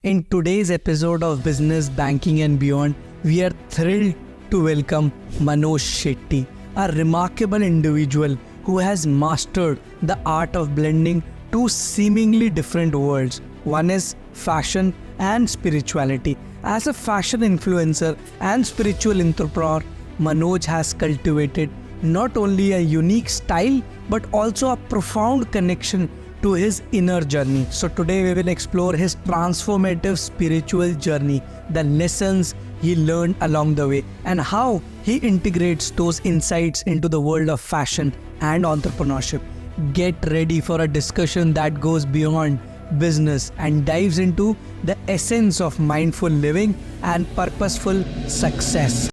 In today's episode of Business, Banking and Beyond, we are thrilled to welcome Mannoj Shetty, a remarkable individual who has mastered the art of blending two seemingly different worlds. One is fashion and spirituality. As a fashion influencer and spiritual entrepreneur, Mannoj has cultivated not only a unique style but also a profound connection to his inner journey. So today we will explore his transformative spiritual journey, the lessons he learned along the way, and how he integrates those insights into the world of fashion and entrepreneurship. Get ready for a discussion that goes beyond business and dives into the essence of mindful living and purposeful success.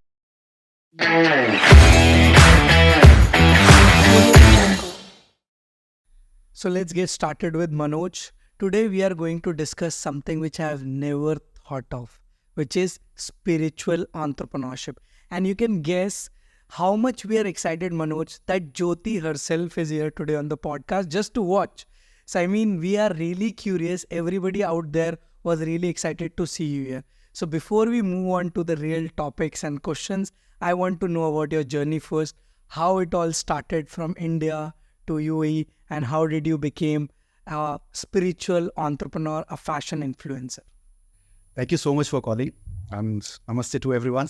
So let's get started with Mannoj. Today we are going to discuss something which I have never thought of, which is spiritual entrepreneurship. And you can guess how much we are excited, Mannoj, that Jyoti herself is here today on the podcast just to watch. So I mean, we are really curious. Everybody out there was really excited to see you here. So before we move on to the real topics and questions, I want to know about your journey first, how it all started from India to UAE, and how did you become a spiritual entrepreneur, a fashion influencer? Thank you so much for calling. Namaste to everyone.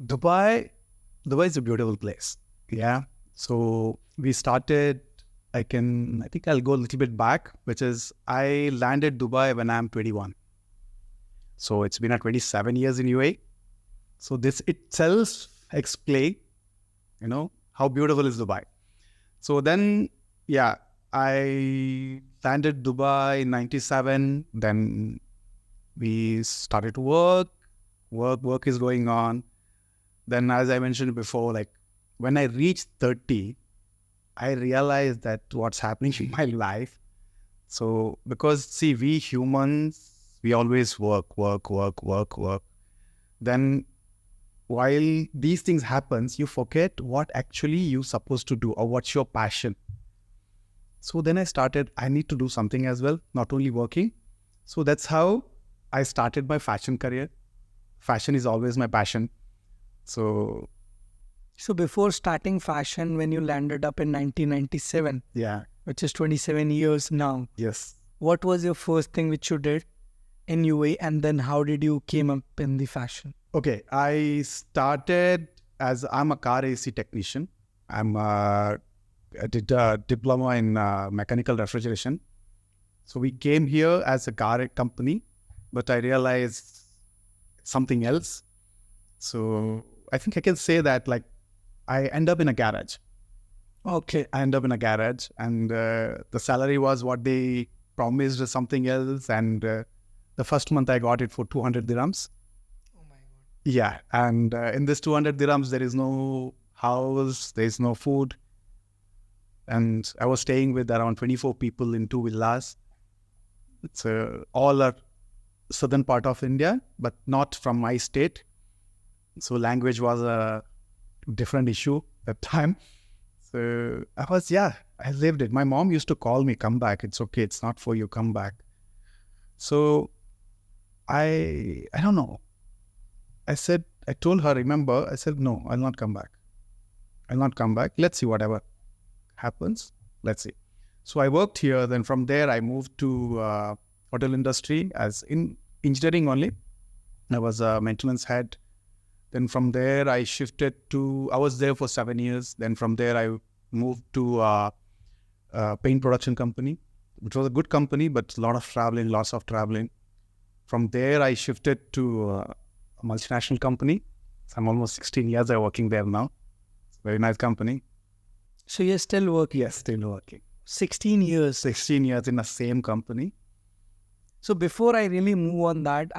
Dubai is a beautiful place. Yeah. So we started, I think I'll go a little bit back, which is I landed Dubai when I'm 21. So it's been 27 years in UAE. So this itself explains, how beautiful is Dubai. So then, I landed Dubai in 97. Then we started to work. Work is going on. Then, as I mentioned before, when I reached 30, I realized that what's happening in my life. So, because we humans, we always work. Then while these things happens, you forget what actually you're supposed to do or what's your passion. So then I need to do something as well, not only working. So that's how I started my fashion career. Fashion is always my passion. So before starting fashion, when you landed up in 1997, which is 27 years now, yes, what was your first thing which you did in UAE, and then how did you came up in the fashion? Okay, I started I'm a car AC technician. I did a diploma in mechanical refrigeration. So we came here as a car company, but I realized something else. So I think I can say that I end up in a garage. Okay. I end up in a garage, and the salary was what they promised or something else. And the first month I got it for 200 dirhams. Yeah, and in this 200 dirhams, there is no house, there is no food. And I was staying with around 24 people in 2 villas. It's all a southern part of India, but not from my state. So language was a different issue at that time. So I lived it. My mom used to call me, come back. It's okay. It's not for you. Come back. So I don't know. I told her, remember, I said, no, I'll not come back. Let's see whatever happens. Let's see. So I worked here. Then from there, I moved to hotel industry as in engineering only. I was a maintenance head. Then from there, I was there for 7 years. Then from there, I moved to a paint production company, which was a good company, but lots of traveling. From there, I shifted to a multinational company. So I'm almost 16 years working there now. It's a very nice company. So you're still working? Yes, still working. 16 years. 16 years in the same company. So before I really move on that,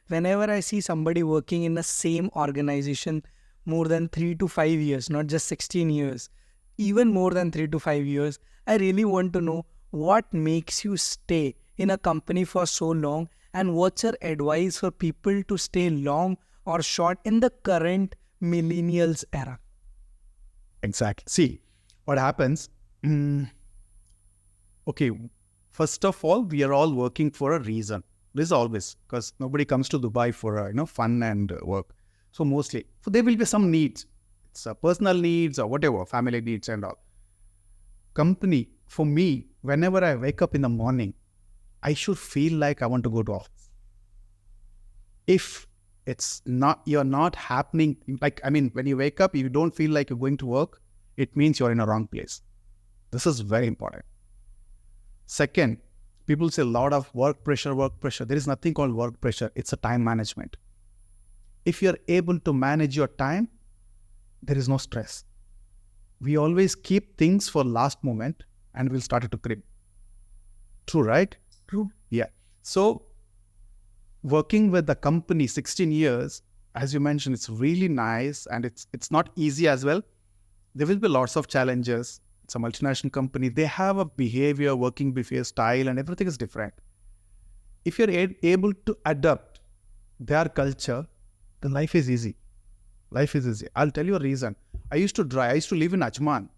whenever I see somebody working in the same organization more than 3 to 5 years, not just 16 years, even more than 3 to 5 years, I really want to know what makes you stay in a company for so long, and what's your advice for people to stay long or short in the current millennials era? Exactly. See, what happens, okay, First of all, we are all working for a reason. This is always, because nobody comes to Dubai for fun and work. So mostly, so there will be some needs. It's personal needs or whatever, family needs and all. Company, for me, whenever I wake up in the morning, I should feel like I want to go to office. If you're not happening, when you wake up, you don't feel like you're going to work, it means you're in a wrong place. This is very important. Second, people say a lot of work pressure. There is nothing called work pressure. It's a time management. If you're able to manage your time, there is no stress. We always keep things for last moment and we'll start it to creep. True, right? True. Yeah. So working with the company 16 years, as you mentioned, it's really nice and it's not easy as well. There will be lots of challenges. It's a multinational company. They have a working behavior style and everything is different. If you're able to adapt their culture, then life is easy. Life is easy. I'll tell you a reason. I used to live in Ajman.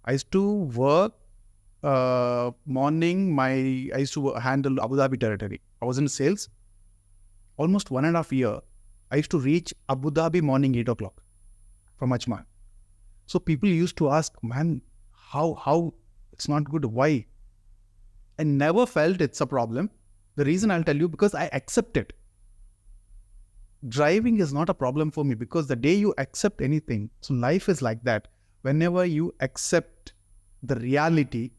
I used to work morning. I used to handle Abu Dhabi territory. I was in sales. Almost 1.5 years, I used to reach Abu Dhabi morning 8 o'clock from Ajman. So people used to ask, man, how it's not good? Why? I never felt it's a problem. The reason I'll tell you, because I accept it. Driving is not a problem for me because the day you accept anything, so life is like that. Whenever you accept the reality,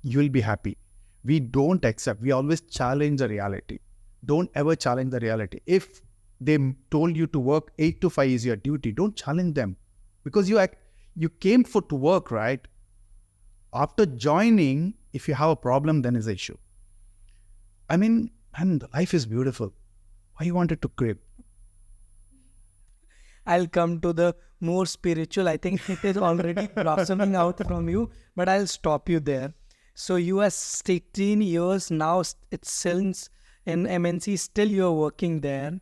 you will be happy. We don't accept. We always challenge the reality. Don't ever challenge the reality. If they told you to work 8 to 5 is your duty, don't challenge them because you came to work, right? After joining, if you have a problem, then is the issue. And life is beautiful. Why you wanted to quit? I'll come to the more spiritual. I think it is already blossoming out from you, but I'll stop you there. So you are 16 years now, it's since in MNC, still you're working there.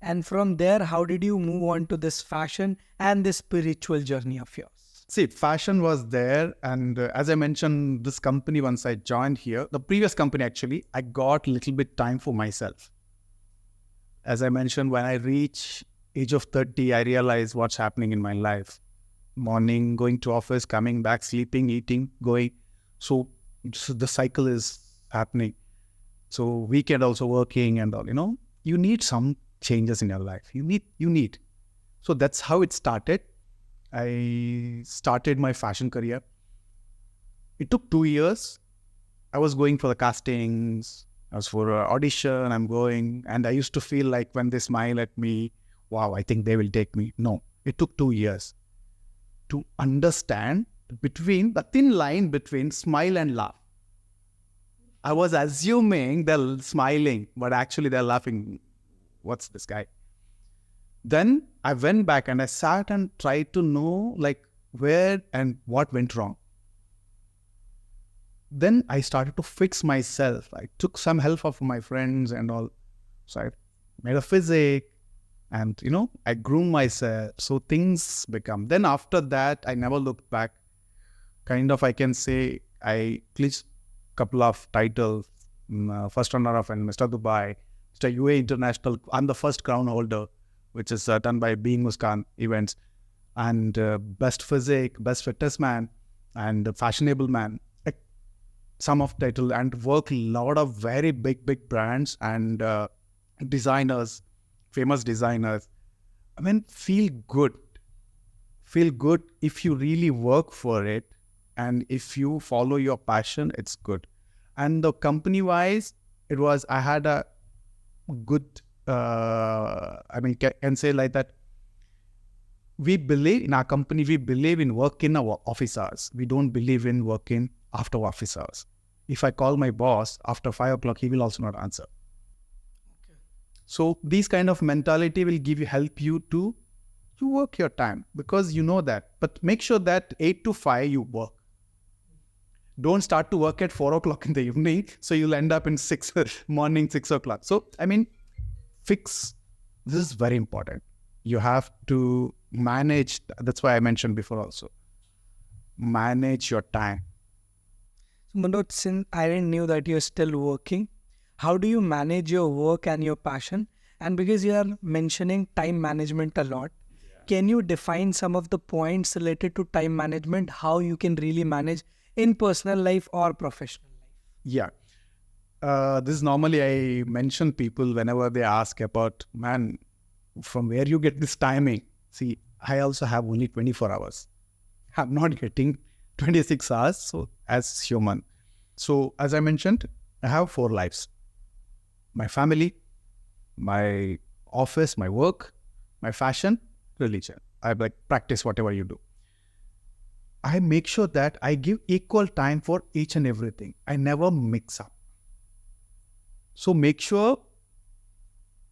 And from there, how did you move on to this fashion and this spiritual journey of yours? See, fashion was there. And as I mentioned, this company, once I joined here, the previous company actually, I got a little bit time for myself. As I mentioned, when I reach age of 30, I realize what's happening in my life. Morning, going to office, coming back, sleeping, eating, going. So the cycle is happening. So weekend also working and all, you need some changes in your life. You need. So that's how it started. I started my fashion career. It took 2 years. I was going for the castings. I was for an audition. I'm going. And I used to feel like when they smile at me, wow, I think they will take me. No, it took 2 years to understand between the thin line between smile and laugh. I was assuming they're smiling, but actually they're laughing. What's this guy? Then I went back and I sat and tried to know where and what went wrong. Then I started to fix myself. I took some help of my friends and all. So I made a physique and, I groomed myself. So things become. Then after that, I never looked back. Kind of, I can say, I clinched a couple of titles. First runner-up in Mr. Dubai, Mr. UAE International. I'm the first crown holder, which is done by Being Muskan events. And best physique, best fittest man, and fashionable man. Some of title and work a lot of very big brands and designers, famous designers. Feel good. Feel good if you really work for it and if you follow your passion, it's good. And the company-wise, I had a good, can say like that. We believe in our company, we believe in work in our office hours. We don't believe in working after office hours. If I call my boss after 5 o'clock, he will also not answer. Okay. So these kind of mentality will help you to work your time because you know that. But make sure that 8 to 5 you work. Don't start to work at 4 o'clock in the evening. So you'll end up in 6 o'clock. So, this is very important. You have to manage. That's why I mentioned before also. Manage your time. So Manoj, since I didn't knew that you're still working, how do you manage your work and your passion? And because you are mentioning time management a lot, can you define some of the points related to time management, how you can really manage in personal life or professional life? Yeah. This is normally I mention people whenever they ask about, man, from where you get this timing? See, I also have only 24 hours. I'm not getting 26 hours so as human. So as I mentioned, I have 4 lives. My family, my office, my work, my fashion, religion. I like practice whatever you do. I make sure that I give equal time for each and everything. I never mix up. So make sure,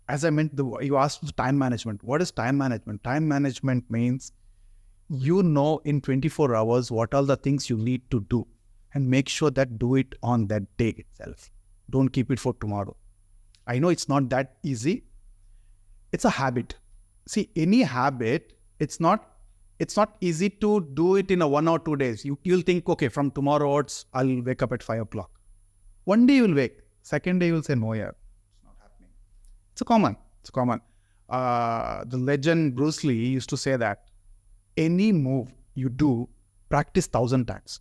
as I meant, you asked time management. What is time management? Time management means you know in 24 hours what are the things you need to do and make sure that do it on that day itself. Don't keep it for tomorrow. I know it's not that easy. It's a habit. See, any habit, it's not easy to do it in a 1 or 2 days. You'll think, okay, from tomorrow onwards, I'll wake up at 5 o'clock. One day you'll wake. Second day you'll say, no, yeah, it's not happening. It's common. The legend Bruce Lee used to say that any move you do, practice 1,000 times.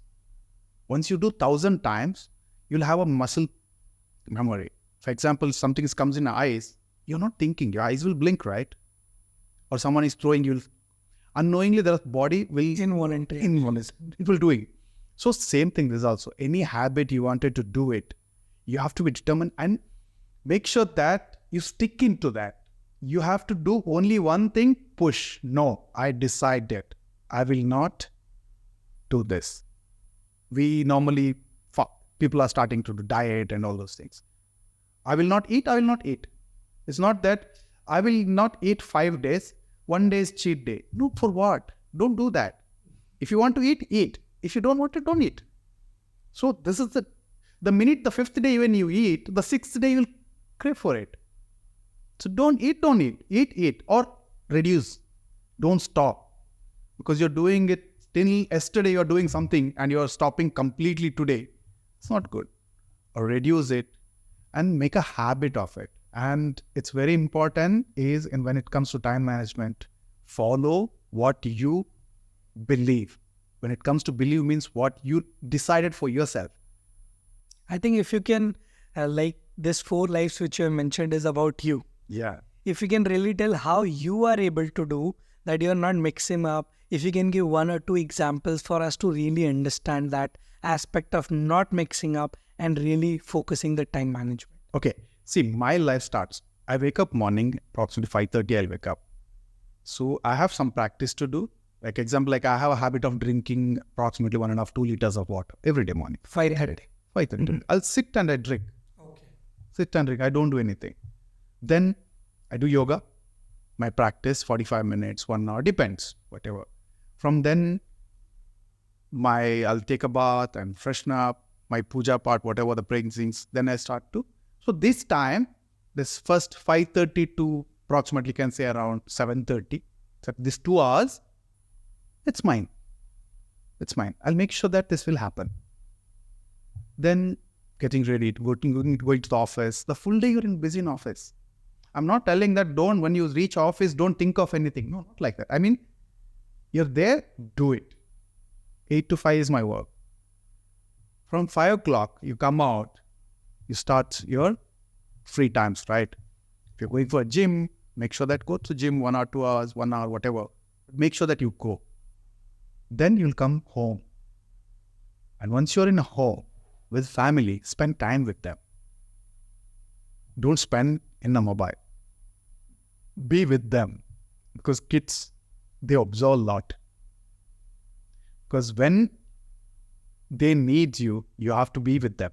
Once you do 1,000 times, you'll have a muscle memory. For example, something comes in the eyes, you're not thinking, your eyes will blink, right? Or someone is throwing, you'll unknowingly the body will Involuntary. It will do it. So same thing is also any habit you wanted to do it, you have to be determined and make sure that you stick into that. You have to do only one thing, push. No, I decided I will not do this. We normally, people are starting to do diet and all those things. I will not eat. It's not that I will not eat 5 days. 1 day is cheat day. No, for what? Don't do that. If you want to eat, eat. If you don't want to, don't eat. So this is the minute the 5th day when you eat, the 6th day you'll crave for it. So don't eat. Eat or reduce. Don't stop. Because you're doing it till yesterday you're doing something and you're stopping completely today. It's not good. Or reduce it and make a habit of it. And it's very important when it comes to time management, follow what you believe. When it comes to believe means what you decided for yourself. I think if you can, like this 4 lives which you have mentioned is about you. Yeah. If you can really tell how you are able to do that, you're not mixing up. If you can give 1 or 2 examples for us to really understand that aspect of not mixing up and really focusing the time management. Okay. See, my life starts. I wake up morning, approximately 5:30 I'll wake up. So I have some practice to do. Like example, like I have a habit of drinking approximately 1.5 2 liters of water every day morning. 5:30. 5:30. I'll sit and I drink. Okay. Sit and drink. I don't do anything. Then I do yoga. My practice, 45 minutes, 1 hour, depends, whatever. From then, I'll take a bath and freshen up, my puja part, whatever the praying things, then I start to. So this time, this first 5:30 to approximately can say around 7:30, so this 2 hours, it's mine. I'll make sure that this will happen. Then getting ready, going to the office. The full day you're busy in office. I'm not telling that when you reach office, don't think of anything. No, not like that. I mean, you're there, do it. 8 to 5 is my work. From 5 o'clock, you come out, you start your free times, right? If you're going for a gym, make sure that go to gym 1 or 2 hours, 1 hour, whatever. Make sure that you go. Then you'll come home. And once you're in a home with family, spend time with them. Don't spend in a mobile. Be with them. Because kids, they observe a lot. Because when they need you, you have to be with them.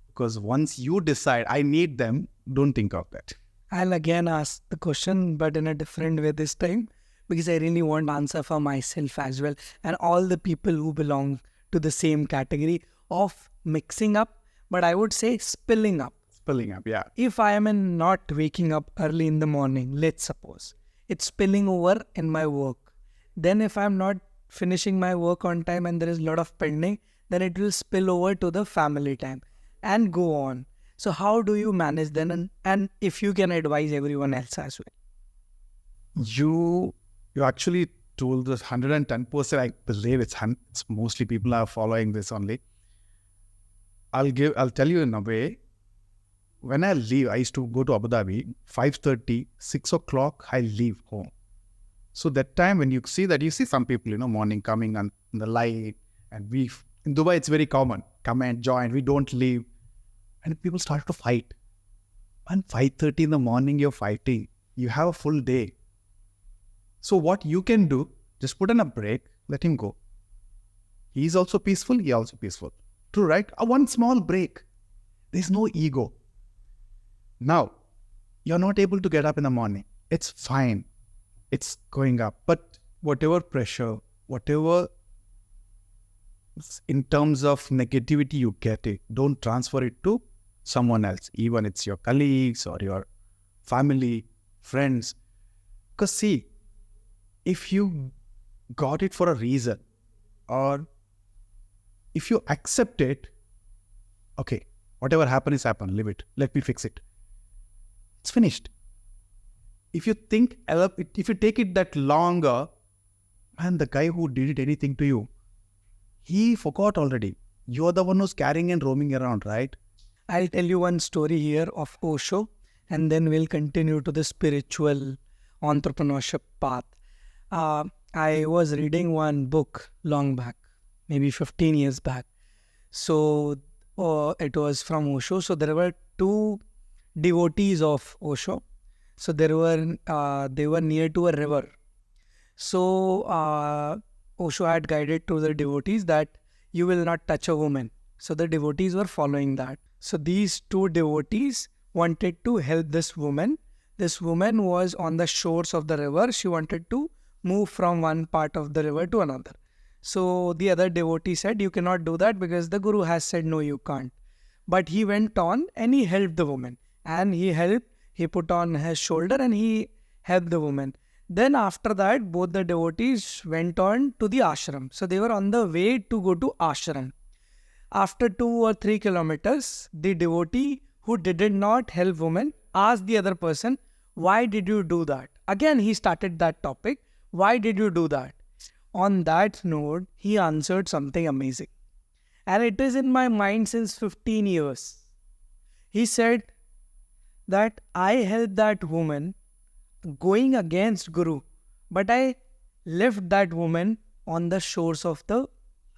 Because once you decide, I need them, don't think of that. I'll again ask the question, but in a different way this time, because I really want answer for myself as well and all the people who belong to the same category of mixing up, but I would say spilling up. Spilling up, yeah. If I am not waking up early in the morning, let's suppose, it's spilling over in my work. Then if I'm not finishing my work on time and there is a lot of pending, then it will spill over to the family time and go on. So how do you manage then? And if you can advise everyone else as well. You actually told this 110%. I believe it's mostly people are following this only. I'll tell you in a way. When I leave, I used to go to Abu Dhabi, 5:30, 6 o'clock, I leave home. So that time when you see some people, morning coming on in the light, and in Dubai, it's very common, come and join, we don't leave. And people start to fight. And 5:30 in the morning, you're fighting. You have a full day. So what you can do, just put in a break, let him go. He's also peaceful, you're also peaceful. True, right? One small break. There's no ego. Now, you're not able to get up in the morning. It's fine. It's going up. But whatever pressure, whatever in terms of negativity you get it, don't transfer it to someone else. Even it's your colleagues or your family, friends. Because see, if you got it for a reason, or if you accept it, okay, whatever happened is happened, leave it. Let me fix it. It's finished. If you take it that longer, man, the guy who did anything to you, he forgot already. You're the one who's carrying and roaming around, right? I'll tell you one story here of Osho, and then we'll continue to the spiritual entrepreneurship path. I was reading one book long back, maybe 15 years back. So it was from Osho. So there were two devotees of Osho. So they were near to a river. So Osho had guided to the devotees that you will not touch a woman. So the devotees were following that. So these two devotees wanted to help this woman. This woman was on the shores of the river. She wanted to move from one part of the river to another. So the other devotee said, you cannot do that because the Guru has said, no, you can't. But he went on and he helped the woman. And he put on his shoulder and he helped the woman. Then after that, both the devotees went on to the ashram. So they were on the way to go to ashram. After 2 or 3 kilometers, the devotee who did not help woman asked the other person, why did you do that? Again, he started that topic. Why did you do that? On that note, he answered something amazing. And it is in my mind since 15 years. He said that I helped that woman going against Guru, but I left that woman on the shores of the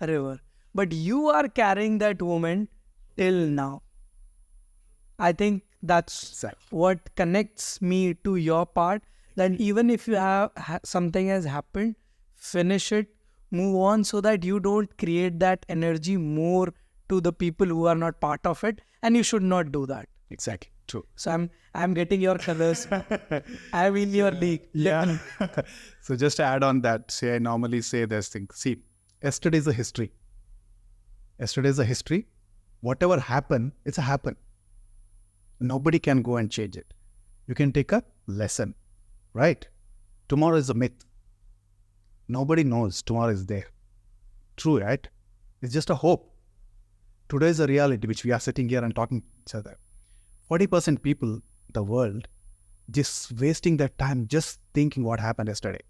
river. But you are carrying that woman till now. I think that's what connects me to your part, that even if you have something has happened, finish it, move on, so that you don't create that energy more to the people who are not part of it, and you should not do that. Exactly. True. So I'm getting your colors. I'm in your league. Yeah. So just to add on that, I normally say this thing. See, yesterday is a history. Yesterday is a history. Whatever happened, it's a happen. Nobody can go and change it. You can take a lesson, right? Tomorrow is a myth. Nobody knows tomorrow is there. True, right? It's just a hope. Today is a reality which we are sitting here and talking to each other. 40% people, the world, just wasting their time just thinking what happened yesterday.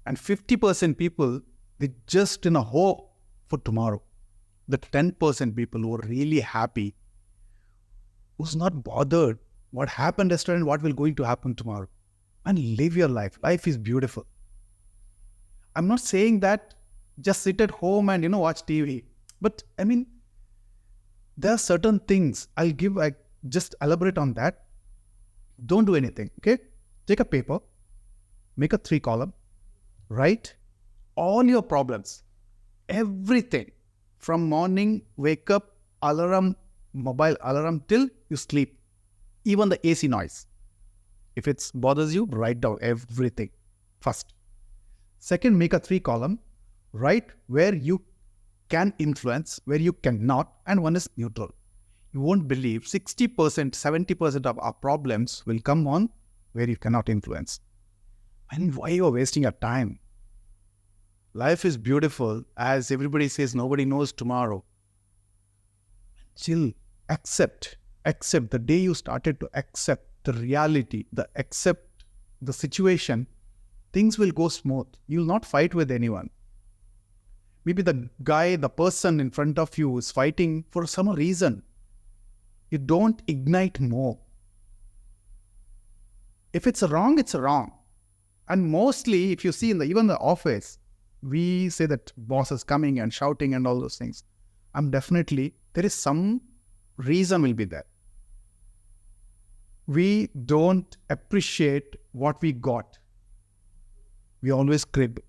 And 50% people, they just in a hope for tomorrow. The 10% people who are really happy, who's not bothered what happened yesterday and what will going to happen tomorrow. And live your life. Life is beautiful. I'm not saying that just sit at home and, watch TV. But, there are certain things I just elaborate on that. Don't do anything, okay? Take a paper, make a 3-column, write all your problems, everything from morning, wake up, alarm, mobile alarm till you sleep, even the AC noise. If it bothers you, write down everything first. Second, make a 3-column, write where you can influence, where you cannot, and one is neutral. You won't believe 60%, 70% of our problems will come on where you cannot influence. And why you are wasting your time? Life is beautiful. As everybody says, nobody knows tomorrow. Chill. Accept. Accept. The day you started to accept the reality, accept the situation, things will go smooth. You'll not fight with anyone. Maybe the person in front of you is fighting for some reason. You don't ignite more. If it's wrong, it's wrong. And mostly, if you see even the office, we say that boss is coming and shouting and all those things. There is some reason will be there. We don't appreciate what we got. We always crib.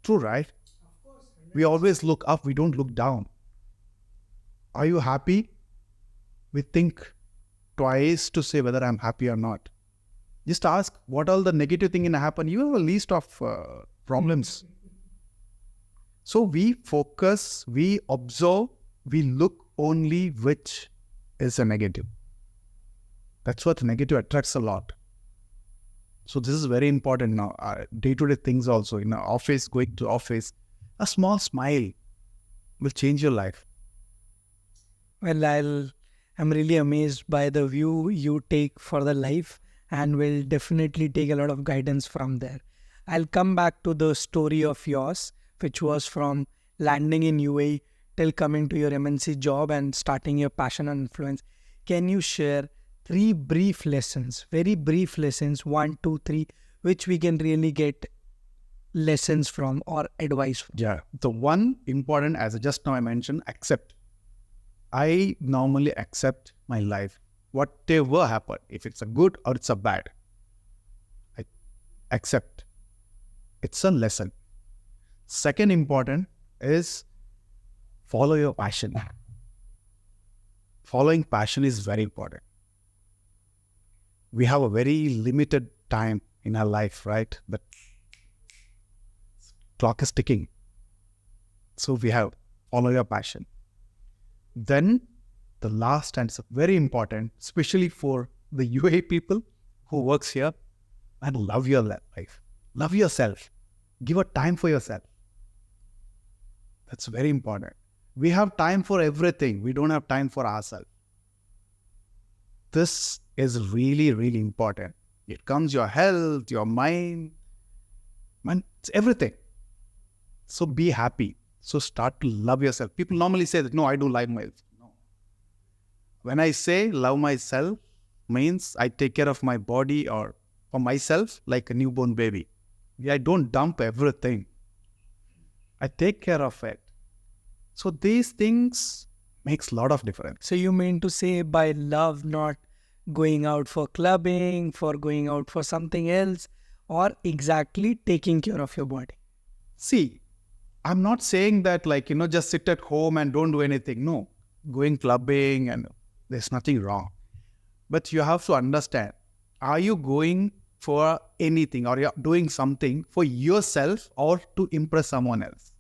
True, right? Of course. We always look up. We don't look down. Are you happy? We think twice to say whether I'm happy or not. Just ask what all the negative thing can happen. You have a list of problems. So we focus, we observe, we look only which is a negative. That's what negative attracts a lot. So this is very important now. Day-to-day things also. In our office, going to office, a small smile will change your life. Well, I'm really amazed by the view you take for the life, and will definitely take a lot of guidance from there. I'll come back to the story of yours, which was from landing in UAE till coming to your MNC job and starting your passion and influence. Can you share 3 brief lessons, very brief lessons, 1, 2, 3, which we can really get lessons from or advice from? Yeah. The one important, as just now I mentioned, accept. I normally accept my life. Whatever happen, if it's a good or it's a bad, I accept. It's a lesson. Second important is follow your passion. Following passion is very important. We have a very limited time in our life, right? The clock is ticking. So we have follow your passion. Then the last, and it's very important, especially for the UAE people who works here, and love your life. Love yourself. Give a time for yourself. That's very important. We have time for everything. We don't have time for ourselves. This is really, really important. It comes your health, your mind, it's everything. So be happy. So start to love yourself. People normally say that, no, I don't like myself. No. When I say love myself, means I take care of my body or for myself like a newborn baby. I don't dump everything. I take care of it. So these things makes a lot of difference. So you mean to say by love, not going out for clubbing, for going out for something else, or exactly taking care of your body? See, I'm not saying that just sit at home and don't do anything. No, going clubbing and there's nothing wrong. But you have to understand, are you going for anything or you're doing something for yourself or to impress someone else?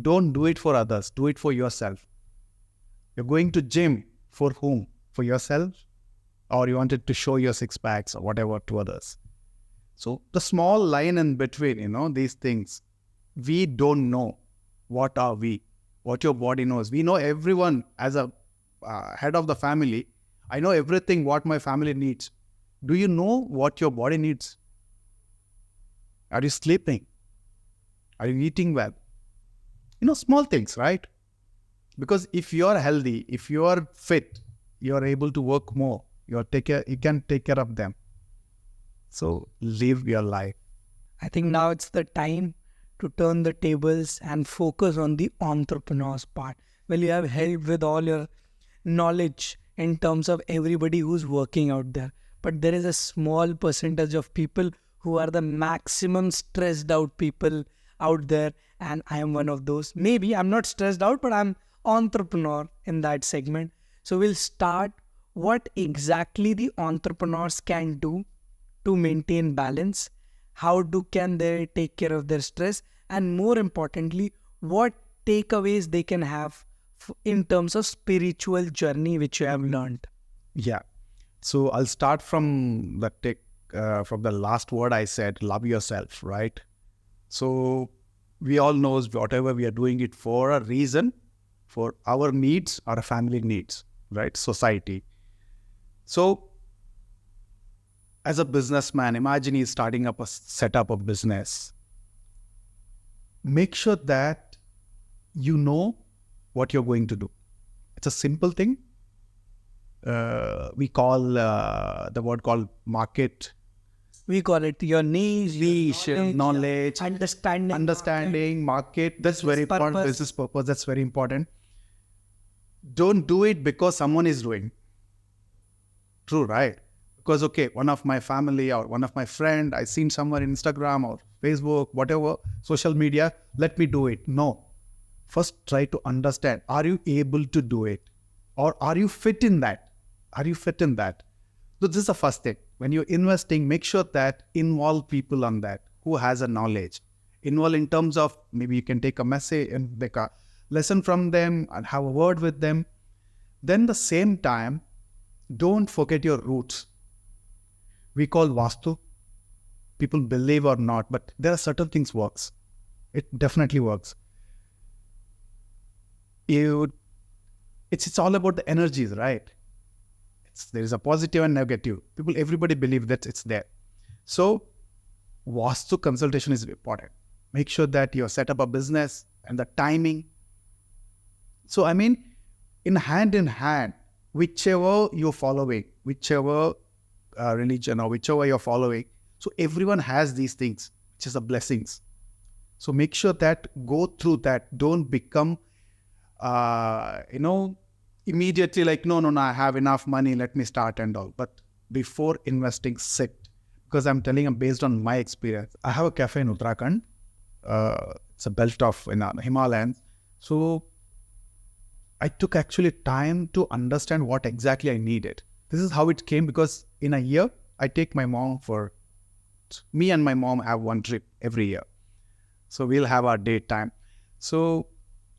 Don't do it for others. Do it for yourself. You're going to gym for whom? For yourself? Or you wanted to show your six packs or whatever to others? So the small line in between, these things, we don't know what are we, what your body knows. We know everyone as a head of the family. I know everything what my family needs. Do you know what your body needs? Are you sleeping? Are you eating well? Small things, right? Because if you're healthy, if you're fit, you're able to work more. You can take care of them. So live your life. I think now it's the time to turn the tables and focus on the entrepreneur's part. Well, you have helped with all your knowledge in terms of everybody who's working out there. But there is a small percentage of people who are the maximum stressed out people out there. And I am one of those. Maybe I'm not stressed out, but I'm entrepreneur in that segment. So we'll start what exactly the entrepreneurs can do to maintain balance. How can they take care of their stress? And more importantly, what takeaways they can have in terms of spiritual journey which you have learned. Yeah. So I'll start from the last word I said, love yourself, right? So we all knows whatever we are doing it for a reason, for our needs or a family needs, right? Society. So as a businessman, imagine he's starting up set up a business. Make sure that you know what you're going to do. It's a simple thing. We call the word called market. We call it your niche, Knowledge, understanding market. That's very important. purpose. Business purpose. That's very important. Don't do it because someone is doing. True, right? Because, okay, one of my family or one of my friend, I seen somewhere in Instagram or Facebook, whatever, social media, let me do it. No. First, try to understand, are you able to do it? Or are you fit in that? Are you fit in that? So this is the first thing. When you're investing, make sure that involve people on that who has a knowledge. Involve in terms of maybe you can take a message and take a lesson from them and have a word with them. Then the same time, don't forget your roots. We call Vastu. People believe or not, but there are certain things works. It definitely works. It's all about the energies, right? There is a positive and negative. Everybody believe that it's there. So Vastu consultation is important. Make sure that you set up a business and the timing. So I mean, in hand, whichever you're following, whichever religion or whichever you're following, so everyone has these things, which is the blessings. So make sure that go through that. Don't become, immediately like, no, I have enough money, let me start and all. But before investing, sit. Because I'm telling you based on my experience. I have a cafe in Uttarakhand. It's a belt of Himalayas. So I took actually time to understand what exactly I needed. This is how it came, because in a year, I take my mom me and my mom have one trip every year. So we'll have our date time. So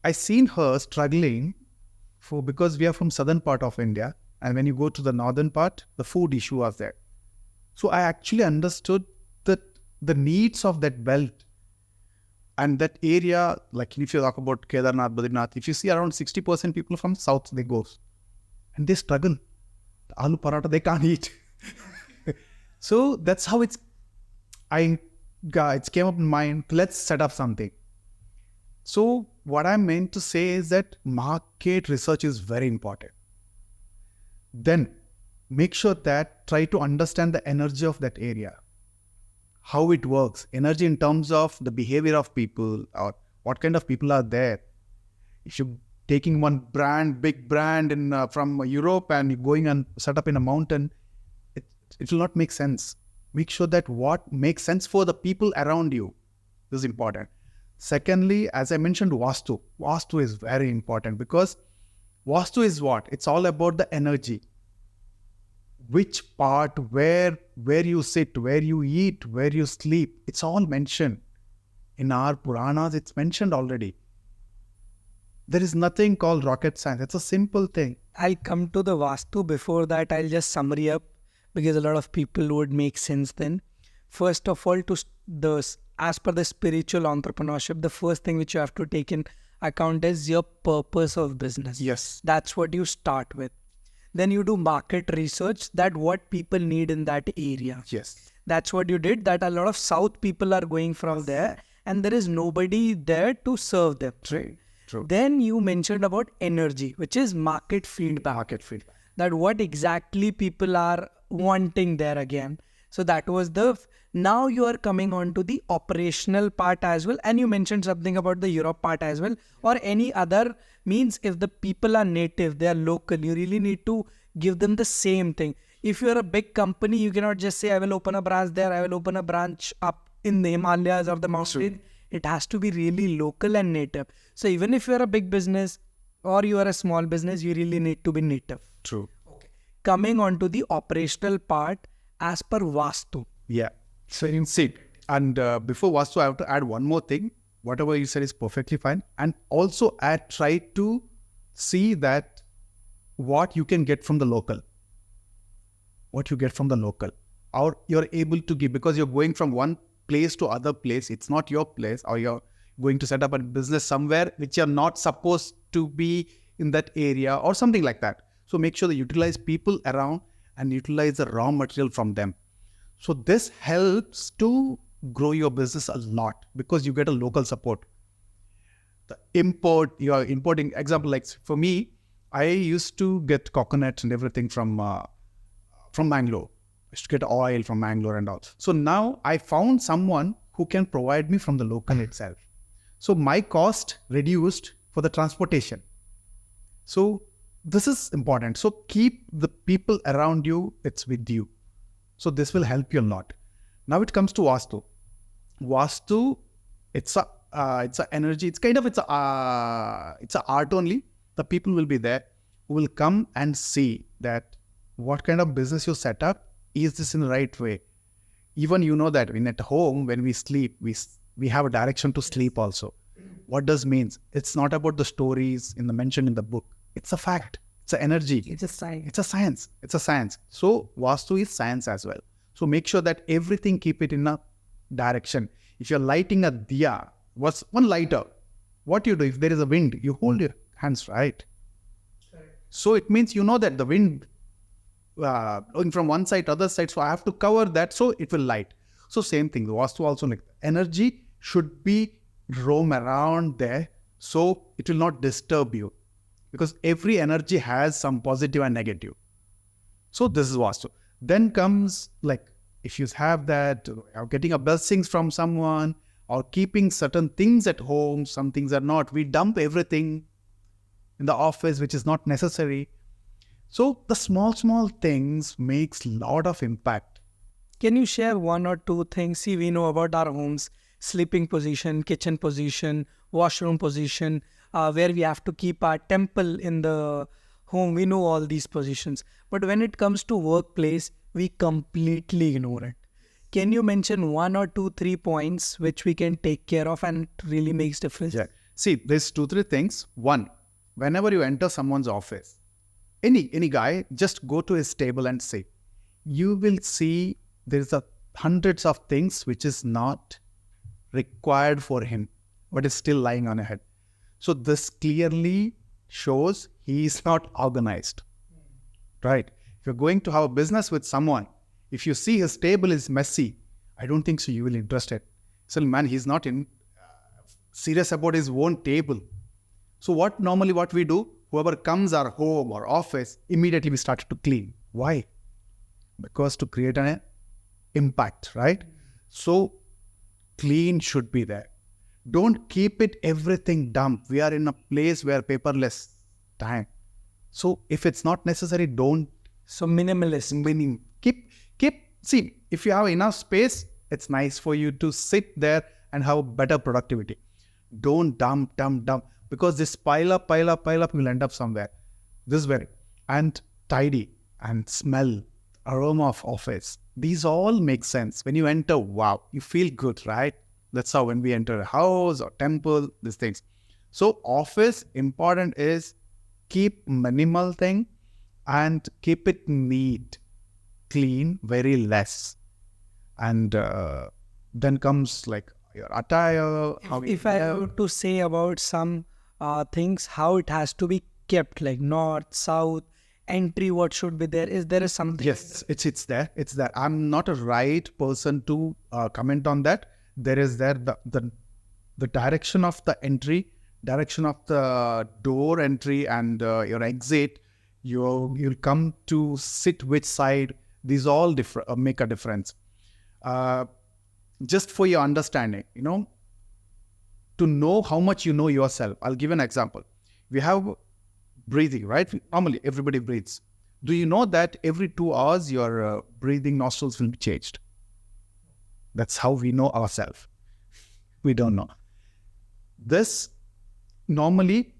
I seen her struggling because we are from southern part of India. And when you go to the northern part, the food issue was there. So I actually understood that the needs of that belt and that area, like if you talk about Kedarnath, Badrinath, if you see around 60% people from south, they go. And they struggle. The aloo paratha, they can't eat. So that's how it came up in mind, let's set up something. So what I meant to say is that market research is very important. Then make sure that try to understand the energy of that area, how it works, energy in terms of the behavior of people or what kind of people are there. If you're taking one big brand from Europe and you're going and set up in a mountain, it will not make sense. Make sure that what makes sense for the people around you is important. Secondly, as I mentioned, Vastu. Vastu is very important because Vastu is what? It's all about the energy. Which part, where you sit, where you eat, where you sleep, it's all mentioned. In our Puranas, it's mentioned already. There is nothing called rocket science. It's a simple thing. I'll come to the Vastu. Before that, I'll just summary up because a lot of people would make sense then. First of all, as per the spiritual entrepreneurship, the first thing which you have to take in account is your purpose of business. Yes. That's what you start with. Then you do market research, that what people need in that area. Yes. That's what you did, that a lot of South people are going from there and there is nobody there to serve them. True. Then you mentioned about energy, which is market feedback. That what exactly people are wanting there again. So that was now you are coming on to the operational part as well. And you mentioned something about the Europe part as well, or any other means. If the people are native, they are local, you really need to give them the same thing. If you are a big company, you cannot just say, I will open a branch there, I will open a branch up in the Himalayas or the mountain. It has to be really local and native. So even if you are a big business or you are a small business, you really need to be native. True. Okay. Coming on to the operational part as per Vastu. Yeah. So you see, and before Vastu, I have to add one more thing. Whatever you said is perfectly fine. And also try to see that what you can get from the local. What you get from the local. Or you're able to give, because you're going from one place to other place. It's not your place, or you're going to set up a business somewhere which you're not supposed to be in that area or something like that. So make sure that you utilize people around and utilize the raw material from them. So this helps to grow your business a lot because you get a local support. The import, you're importing, example, like for me, I used to get coconut and everything from Mangalore. I used to get oil from Mangalore and all. So now I found someone who can provide me from the local itself. So my cost reduced for the transportation. So this is important. So keep the people around you, it's with you. So this will help you a lot. Now it comes to Vastu. Vastu, it's a energy. It's a art only. The people will be there who will come and see that what kind of business you set up, is this in the right way? Even you know that at home, when we sleep, we have a direction to sleep also. What does means? It's not about the stories mentioned in the book. It's a fact. It's an energy. It's a science. It's a science. It's a science. So Vastu is science as well. So make sure that everything, keep it in a direction. If you're lighting a diya, what's one lighter? What you do if there is a wind, you hold your hands, right? So it means you know that the wind going from one side to other side, so I have to cover that so it will light. So same thing, the Vastu also, like energy should be roam around there so it will not disturb you, because every energy has some positive and negative. So this is Vastu. Then comes like if you have that, getting a blessings from someone or keeping certain things at home, some things are not. We dump everything in the office which is not necessary. So the small things makes lot of impact. Can you share one or two things? See, we know about our homes, sleeping position, kitchen position, washroom position, where we have to keep our temple in the home. We know all these positions. But when it comes to workplace, we completely ignore it. Can you mention 1 or 2, 3 points which we can take care of and it really makes difference? Yeah. See, there's 2, 3 things. One, whenever you enter someone's office, any guy, just go to his table and sit. You will see there's hundreds of things which is not required for him, but is still lying on a head. So this clearly shows he is not organized, right? If you're going to have a business with someone, if you see his table is messy, I don't think so you will be interested. So man, he's not serious about his own table. So what we do, whoever comes our home or office, immediately we start to clean. Why? Because to create an impact, right? So clean should be there. Don't keep it everything dump. We are in a place where paperless time. So if it's not necessary, don't. So minimalist. See, if you have enough space, it's nice for you to sit there and have better productivity. Don't dump. Because this pile up will end up somewhere. This way. And tidy and smell, aroma of office. These all make sense. When you enter, wow, you feel good, right? That's how when we enter a house or temple, these things. So office, important is keep minimal thing and keep it neat, clean, very less. And then comes like your attire. If I were to say about some things, how it has to be kept, like north, south, entry, what should be there? Is there something? Yes, it's there. I'm not a right person to comment on that. There is the direction of the entry, direction of the door entry and your exit. You'll come to sit which side. These all make a difference. Just for your understanding, to know how much you know yourself. I'll give an example. We have breathing, right? Normally, everybody breathes. Do you know that every 2 hours, your breathing nostrils will be changed? That's how we know ourselves. We don't know. This, normally,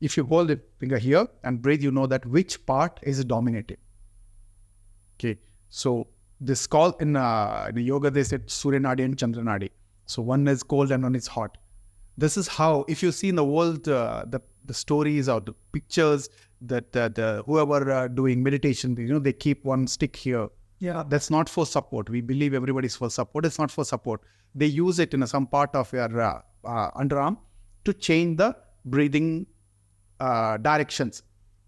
if you hold the finger here and breathe, you know that which part is dominating. Okay, so this call in yoga, they said Surya Nadi and Chandra Nadi. So one is cold and one is hot. This is how, if you see in the world, the stories or the pictures that whoever doing meditation, they keep one stick here Yeah. That's not for support. We believe everybody's for support. It's not for support. They use it in some part of your underarm to change the breathing directions.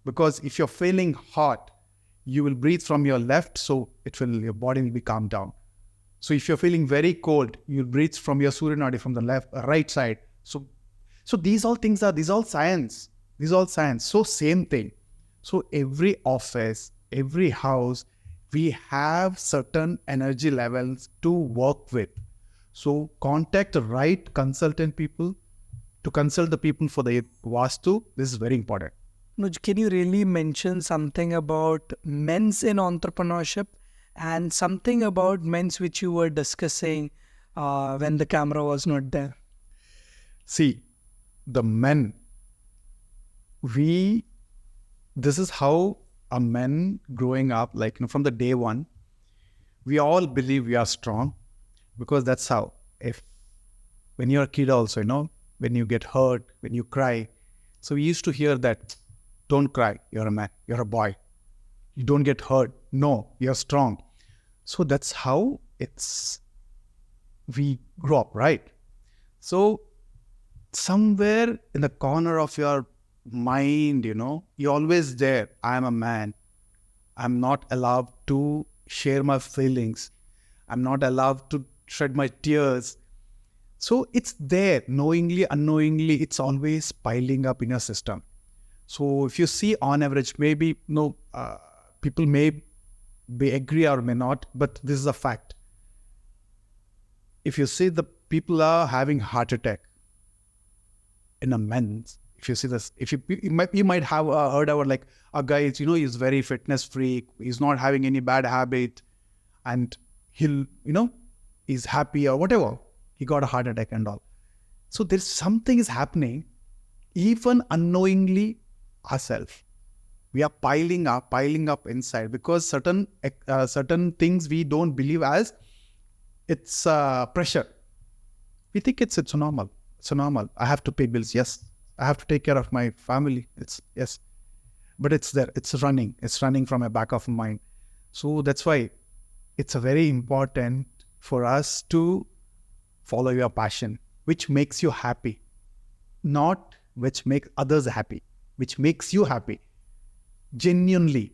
Because if you're feeling hot, you will breathe from your left, so your body will be calmed down. So if you're feeling very cold, you'll breathe from your Surya Nadi from the right side. So these all things these all science. These all science. So same thing. So every office, every house, we have certain energy levels to work with. So contact the right consultant people to consult the people for the Vastu. This is very important. Mannoj, can you really mention something about men's in entrepreneurship and something about men's which you were discussing when the camera was not there? See, the men, this is how a men growing up, like from the day one, we all believe we are strong, because that's how. When you're a kid also, when you get hurt, when you cry, so we used to hear that, don't cry, you're a man, you're a boy. You don't get hurt. No, you're strong. So that's how we grow up, right? So somewhere in the corner of your mind, you're always there. I'm a man. I'm not allowed to share my feelings. I'm not allowed to shed my tears. So it's there, knowingly, unknowingly, it's always piling up in your system. So if you see on average, maybe people may be agree or may not, but this is a fact. If you see the people are having heart attack in a men's, if you see this, you might have heard about like a guy, he's very fitness freak, he's not having any bad habit, and he'll, he's happy or whatever, he got a heart attack and all. So there's something is happening, even unknowingly ourselves. We are piling up inside, because certain things we don't believe as it's pressure. We think it's normal. It's normal. I have to pay bills. Yes. I have to take care of my family. Yes. But it's there. It's running. It's running from a back of mind. So that's why it's a very important for us to follow your passion, which makes you happy, not which makes others happy, which makes you happy. Genuinely,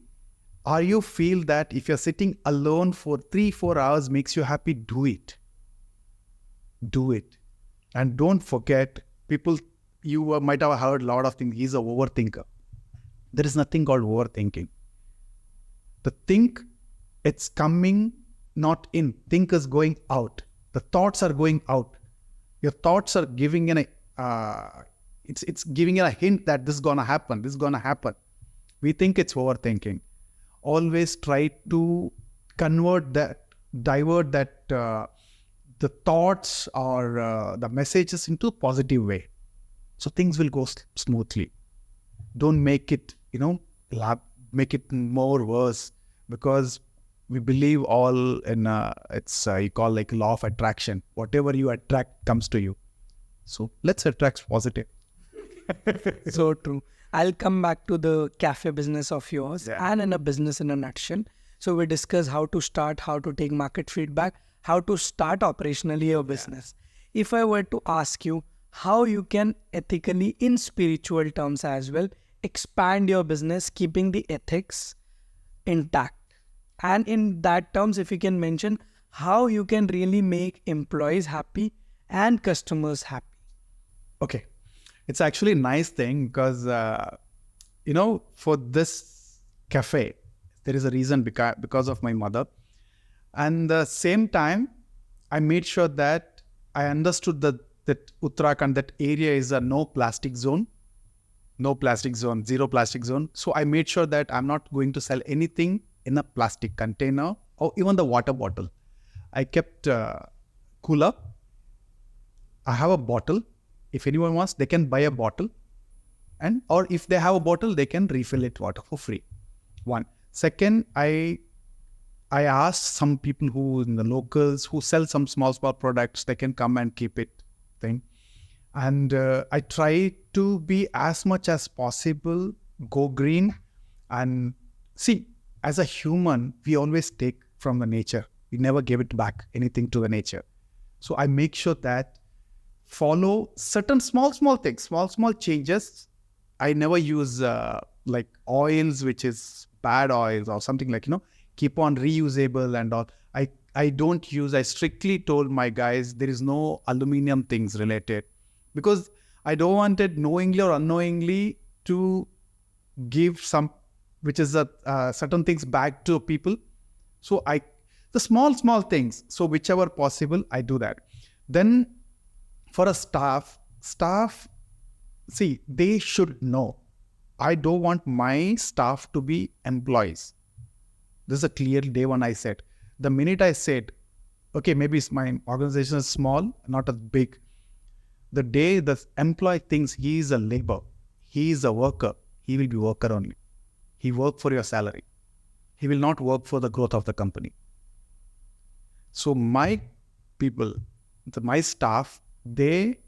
are you feel that if you're sitting alone for 3-4 hours makes you happy, do it. Do it. And don't forget, people, you might have heard a lot of things. He's an overthinker. There is nothing called overthinking. The think, it's coming not in. Think is going out. The thoughts are going out. Your thoughts are giving it's giving you a hint that this is gonna happen. This is gonna happen. We think it's overthinking. Always try to divert that the thoughts or the messages into positive way. So things will go smoothly. Don't make it, make it more worse, because we believe all in, you call like law of attraction. Whatever you attract comes to you. So let's attract positive. So true. I'll come back to the cafe business of yours and in a business in a nutshell. So we discuss how to start, how to take market feedback, how to start operationally your business. If I were to ask you how you can ethically, in spiritual terms as well, expand your business, keeping the ethics intact. And in that terms, if you can mention how you can really make employees happy and customers happy. Okay. It's actually a nice thing because, for this cafe, there is a reason because of my mother. And the same time, I made sure that I understood that Uttarakhand, that area is a no plastic zone, zero plastic zone. So I made sure that I'm not going to sell anything in a plastic container or even the water bottle. I kept cooler. I have a bottle. If anyone wants, they can buy a bottle, or if they have a bottle, they can refill it water for free. One. Second, I asked some people who in the locals who sell some small products, they can come and keep it thing. And I try to be as much as possible, go green. And see, as a human, we always take from the nature. We never give it back anything to the nature. So I make sure that follow certain small things, small changes. I never use like oils, which is bad oils or something like, keep on reusable and all. I don't use, I strictly told my guys, there is no aluminum things related, because I don't want it knowingly or unknowingly to give some, which is certain things back to people. So the small things. So whichever possible, I do that. Then for a staff, see, they should know. I don't want my staff to be employees. This is a clear day one I said. The minute I said, okay, maybe my organization is small, not as big. The day the employee thinks he is a labor, he is a worker, he will be worker only. He work for your salary. He will not work for the growth of the company. So my people, my staff, they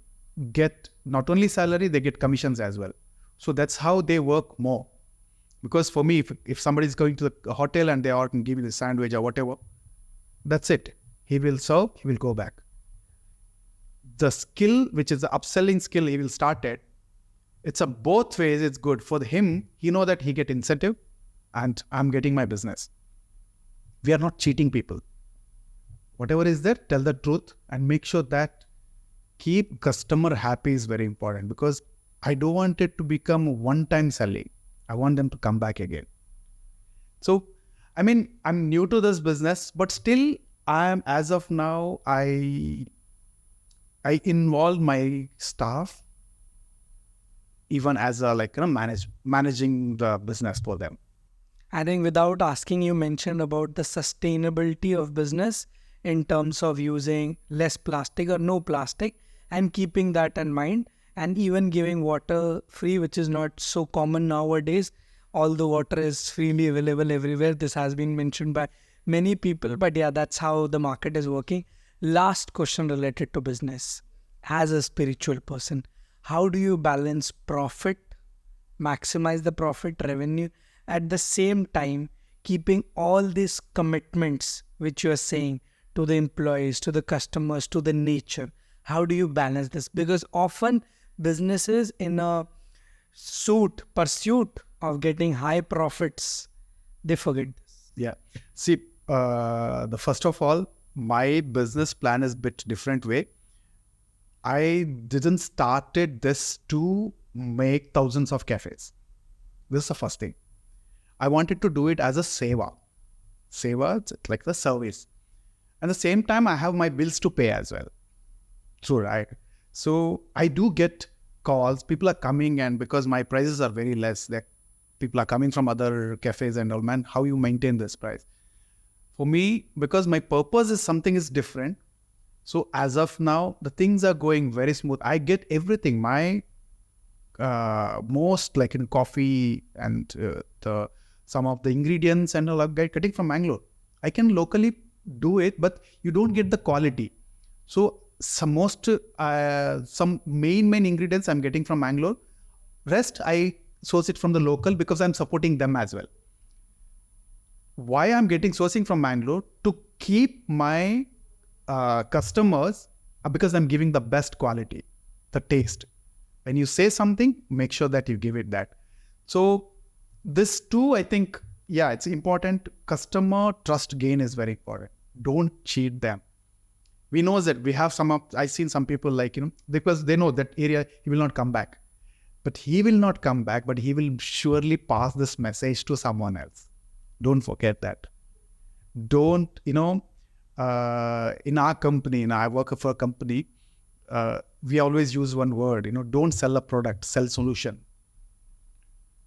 get not only salary, they get commissions as well. So that's how they work more. Because for me, if somebody is going to the hotel and they are can give you the sandwich or whatever, that's it. He will serve, he will go back. The skill, which is the upselling skill, he will start it. It's a both ways, it's good. For him, he know that he get incentive and I'm getting my business. We are not cheating people. Whatever is there, tell the truth and make sure that keep customer happy is very important, because I don't want it to become one-time selling. I want them to come back again. So, I mean, I'm new to this business, but still as of now, I involve my staff even as a managing the business for them. I think without asking, you mentioned about the sustainability of business in terms of using less plastic or no plastic and keeping that in mind, and even giving water free, which is not so common nowadays. Although water is freely available everywhere, this has been mentioned by many people, but yeah, that's how the market is working. Last question related to business. As a spiritual person, how do you balance profit, maximize the profit revenue, at the same time keeping all these commitments which you are saying to the employees, to the customers, to the nature? How do you balance this? Because often businesses in a pursuit of getting high profits, they forget this. Yeah. See, the first of all, my business plan is a bit different way. I didn't started this to make thousands of cafes. This is the first thing. I wanted to do it as a seva. Seva, it's like the service. At the same time, I have my bills to pay as well. True, right? So I do get calls. People are coming, and because my prices are very less, people are coming from other cafes and all, man, how you maintain this price? For me, because my purpose is something is different. So as of now, the things are going very smooth. I get everything. My most like in coffee and some of the ingredients and all I'm getting from Bangalore. I can locally do it, but you don't get the quality. So some main ingredients I'm getting from Bangalore. Rest I source it from the local because I'm supporting them as well. Why I'm getting sourcing from Bangalore? To keep my customers, because I'm giving the best quality, the taste. When you say something, make sure that you give it that. So this too, I think, yeah, it's important. Customer trust gain is very important. Don't cheat them. We know that we have I've seen some people because they know that area, he will not come back. But he will not come back, but he will surely pass this message to someone else. Don't forget that. Don't, in our company, I work for a company, we always use one word, don't sell a product, sell solution.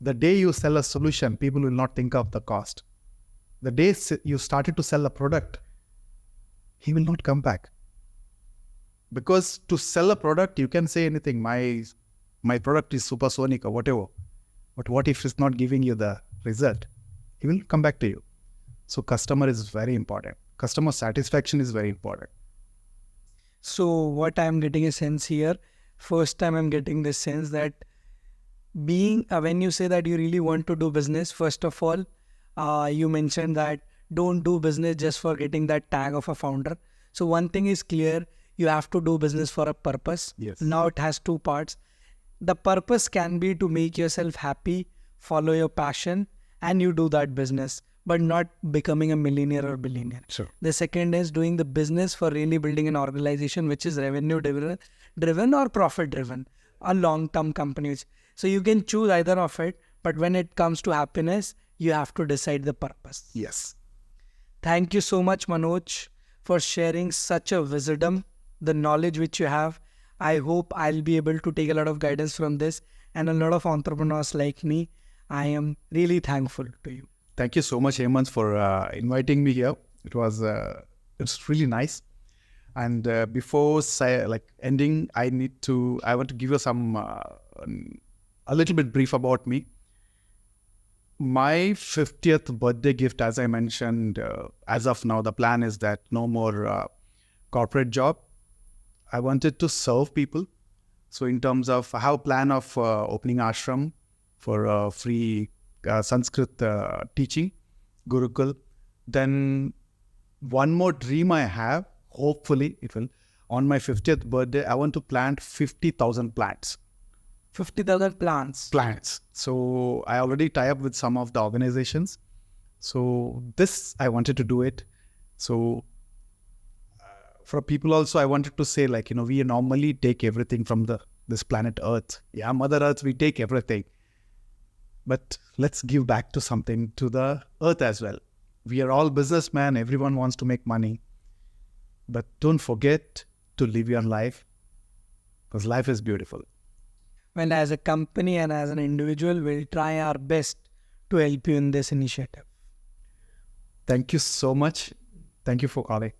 The day you sell a solution, people will not think of the cost. The day you started to sell a product, he will not come back. Because to sell a product, you can say anything. My product is supersonic or whatever. But what if it's not giving you the result? He will come back to you. So customer is very important. Customer satisfaction is very important. So what I'm getting a sense here, first time I'm getting this sense that when you say that you really want to do business, first of all, you mentioned that don't do business just for getting that tag of a founder. So one thing is clear, you have to do business for a purpose. Yes. Now it has two parts. The purpose can be to make yourself happy, follow your passion, and you do that business, but not becoming a millionaire or billionaire. Sure. The second is doing the business for really building an organization which is revenue driven or profit driven, a long-term company. So you can choose either of it, but when it comes to happiness, you have to decide the purpose. Yes. Thank you so much, Manoj, for sharing such a wisdom, the knowledge which you have. I hope I'll be able to take a lot of guidance from this, and a lot of entrepreneurs like me. I am really thankful to you. Thank you so much, Hemant, for inviting me here. It's really nice. And before ending, I want to give you a little bit brief about me. My 50th birthday gift, as I mentioned, as of now, the plan is that no more corporate job. I wanted to serve people. So in terms of, I have a plan of opening ashram for free Sanskrit teaching, Gurukul. Then one more dream I have, hopefully it will, on my 50th birthday, I want to plant 50,000 plants. 50,000 plants. So I already tie up with some of the organizations. So this, I wanted to do it. So for people also, I wanted to say, we normally take everything from this planet Earth. Yeah, Mother Earth, we take everything. But let's give back to something to the Earth as well. We are all businessmen. Everyone wants to make money. But don't forget to live your life, because life is beautiful. Well, as a company and as an individual, we'll try our best to help you in this initiative. Thank you so much. Thank you for calling.